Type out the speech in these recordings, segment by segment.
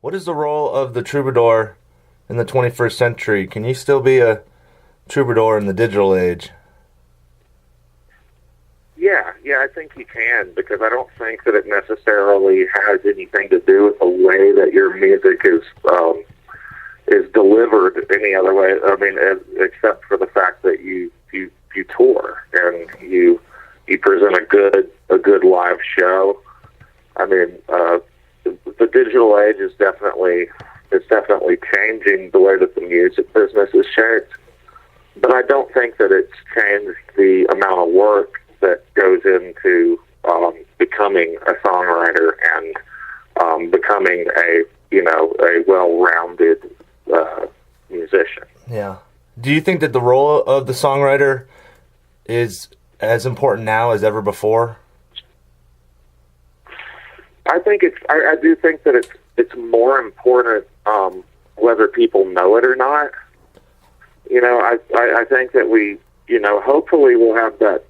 What is the role of the troubadour in the 21st century? Can you still be a troubadour in the digital age? Yeah, I think you can, because I don't think that it necessarily has anything to do with the way that your music is delivered any other way. I mean, except for the fact that you tour and you present a good live show. I mean, the digital age is definitely changing the way that the music business is shaped, but I don't think that it's changed the amount of work that goes into becoming a songwriter and becoming a well-rounded musician. Yeah. Do you think that the role of the songwriter is as important now as ever before? I think I do think that it's more important whether people know it or not. I think that we, hopefully we'll have that,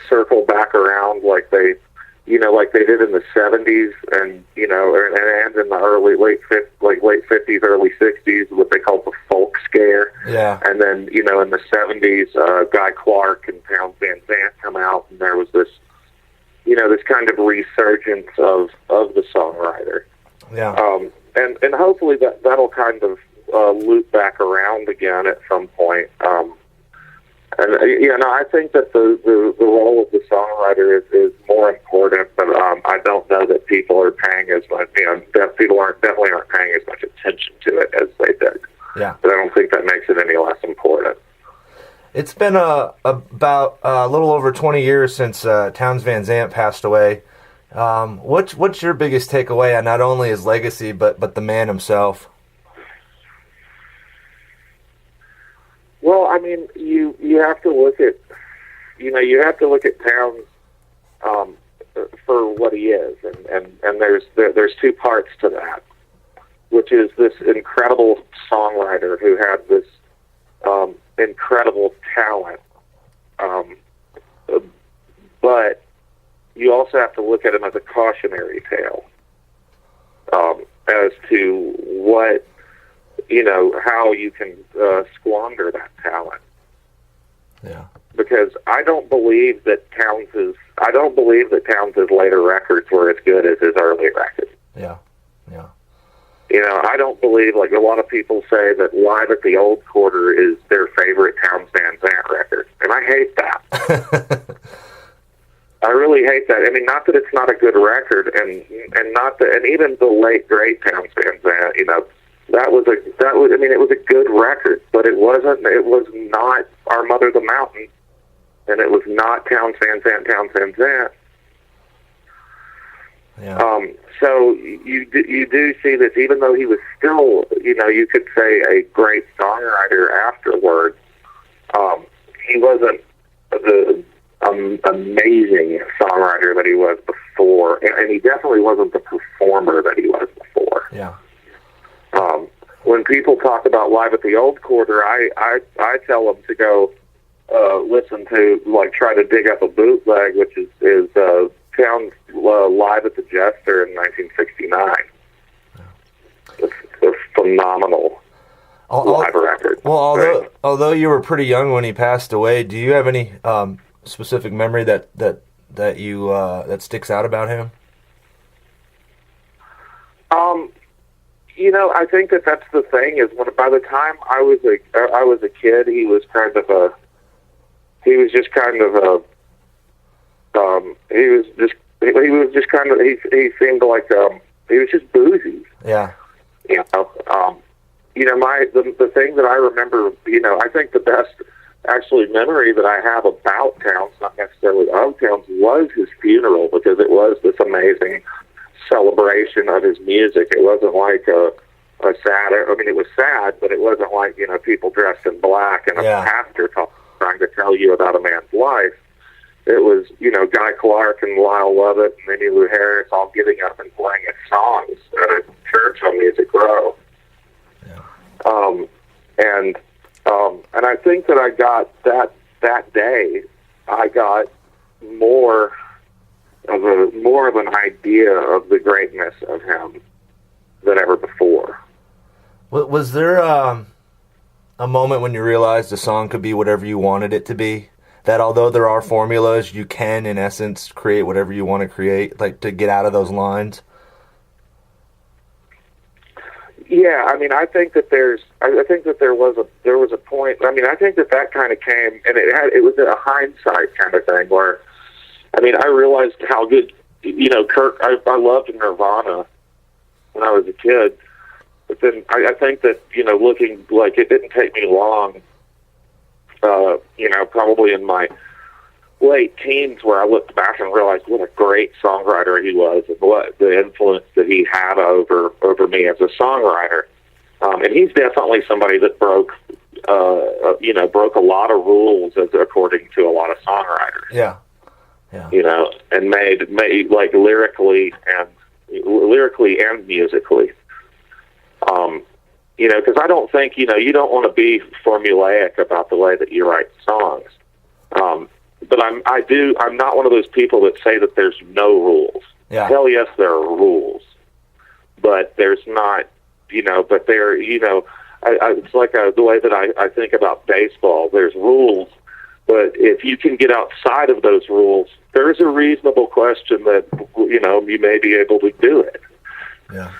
circle back around like they did in the 70s and in the late 50s, early 60s, what they called the folk scare. Yeah. And then, in the 70s, Guy Clark and Townes Van Zandt come out, and there was this, this kind of resurgence of the songwriter. Yeah. And hopefully that'll kind of loop back around again at some point. I think that the role of the songwriter is more important, but I don't know that people are paying as much. People definitely aren't paying as much attention to it as they did. Yeah. But I don't think that makes it any less important. It's been about a little over 20 years since Townes Van Zandt passed away. What's your biggest takeaway on not only his legacy but the man himself? Well, I mean, you have to look at Townes for what he is, and there's two parts to that, which is this incredible songwriter who had this incredible talent, but you also have to look at him as a cautionary tale as to what. How you can squander that talent. Yeah. Because I don't believe that Townes's later records were as good as his early records. Yeah. Yeah. I don't believe, like a lot of people say, that Live at the Old Quarter is their favorite Townes Van Zandt record. And I hate that. I really hate that. I mean, not that it's not a good record, and even the late great Townes Van Zandt, it was a good record, but it was not Our Mother the Mountain, and it was not Townes Van Zandt. Yeah. So you do see this, even though he was still, you could say a great songwriter afterwards, he wasn't the amazing songwriter that he was before, and he definitely wasn't the performer that he was before. Yeah. When people talk about Live at the Old Quarter, I tell them to go listen to, try to dig up a bootleg, which is Townes Live at the Jester in 1969. It's a phenomenal live record. Well, although you were pretty young when he passed away, do you have any specific memory that you that sticks out about him? I think that's the thing is by the time I was a kid, he was seemed like he was just boozy. Yeah. The thing that I remember, I think the best actually memory that I have about Townes, not necessarily of Townes, was his funeral, because it was this amazing celebration of his music. It wasn't like a sad, it was sad, but it wasn't like, people dressed in black and a pastor trying to tell you about a man's life. It was, Guy Clark and Lyle Lovett and Emmylou Harris all getting up and playing his songs at a church on Music Row. Yeah. And I think that I got that day, I got more of an idea of the greatness of him than ever before. Was there a moment when you realized a song could be whatever you wanted it to be? That although there are formulas, you can, in essence, create whatever you want to create, like to get out of those lines? Yeah, I mean, I think that I think that there was a point. I mean, I think that kind of came, and it was a hindsight kind of thing where, I mean, I realized how good, Kurt. I loved Nirvana when I was a kid, but then I think that looking like it didn't take me long, probably in my late teens, where I looked back and realized what a great songwriter he was, and what the influence that he had over me as a songwriter. And he's definitely somebody that broke a lot of rules according to a lot of songwriters. Yeah. And made like lyrically and musically. Because I don't think you don't want to be formulaic about the way that you write songs. But I'm not one of those people that say that there's no rules. Yeah. Hell yes, there are rules, but there's not, but there, it's like the way that I think about baseball. There's rules, but if you can get outside of those rules, there is a reasonable question that, you may be able to do it. Yeah.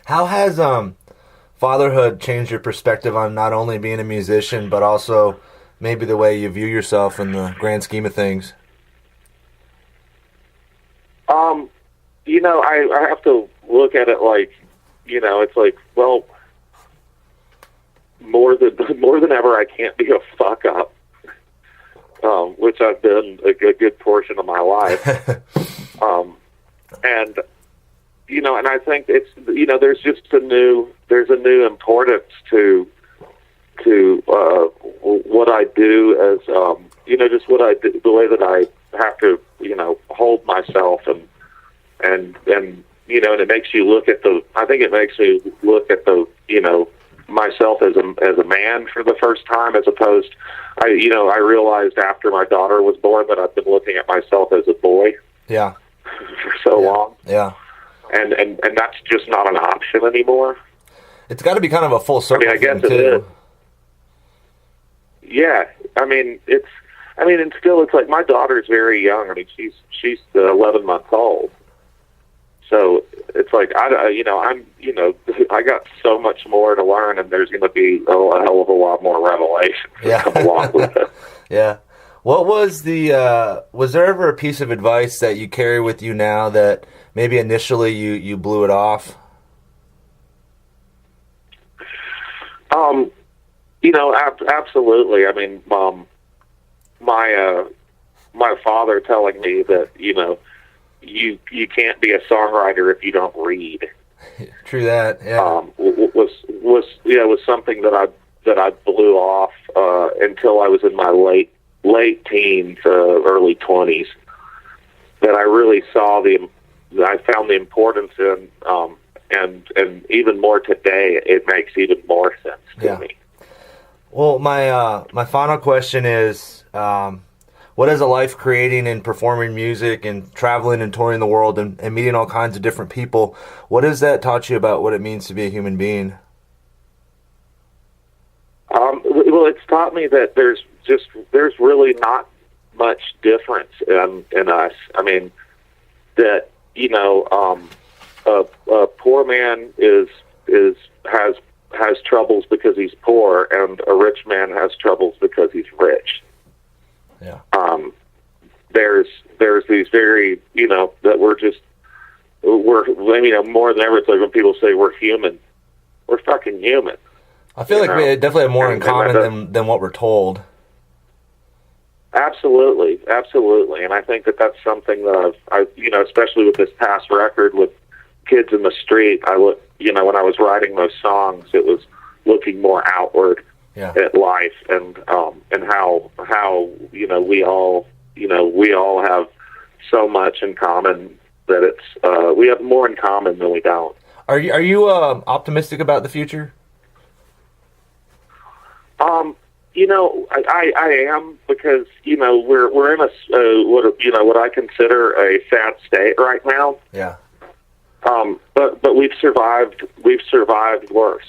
How has fatherhood changed your perspective on not only being a musician, but also maybe the way you view yourself in the grand scheme of things? I have to look at it like, it's like, well, more than ever, I can't be a fuck up, which I've been a good portion of my life. And I think it's, there's a new importance to what I do as, just what I do, the way that I have to, hold myself and it makes you look at myself as a man for the first time, as opposed, I realized after my daughter was born that I've been looking at myself as a boy. Yeah. For so long. Yeah. And that's just not an option anymore. It's got to be kind of a full circle. I guess it is. Yeah, and still, it's like my daughter's very young. I mean, she's 11 months old. So it's like I got so much more to learn, and there's going to be a hell of a lot more revelations that come along with it. Yeah. What was was there ever a piece of advice that you carry with you now that maybe initially you blew it off? Absolutely. I mean, my father telling me that, you can't be a songwriter if you don't read. True that. Yeah. Was something that I blew off until I was in my late teens, early 20s. That I really saw I found the importance in, and even more today, it makes even more sense to me. Well, my final question is, what is a life creating and performing music and traveling and touring the world and meeting all kinds of different people? What has that taught you about what it means to be a human being? Well, it's taught me that there's really not much difference in us. I mean, that a poor man has troubles because he's poor, and a rich man has troubles because he's rich. Yeah. There's these very, that we're more than ever, it's like when people say we're human, we're fucking human. I feel like we definitely have more in common than what we're told. Absolutely. And I think that's something that I've especially with this past record with Kids in the Street, I look, when I was writing those songs, it was looking more outward at life and how we all have so much in common that it's we have more in common than we don't. Are you optimistic about the future? I am, because we're in what I consider a sad state right now. Yeah. But we've survived worse.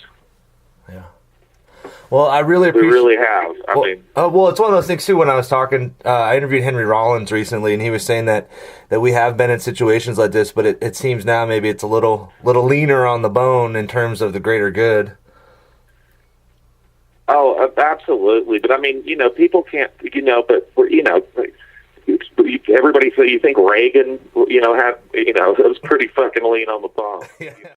Well, I really We appreciate. really have. I mean, Well, it's one of those things too. When I was talking, I interviewed Henry Rollins recently, and he was saying that we have been in situations like this, but it seems now maybe it's a little leaner on the bone in terms of the greater good. oh, absolutely. But I mean, people can't, but everybody. So you think Reagan, had, it was pretty fucking lean on the bone.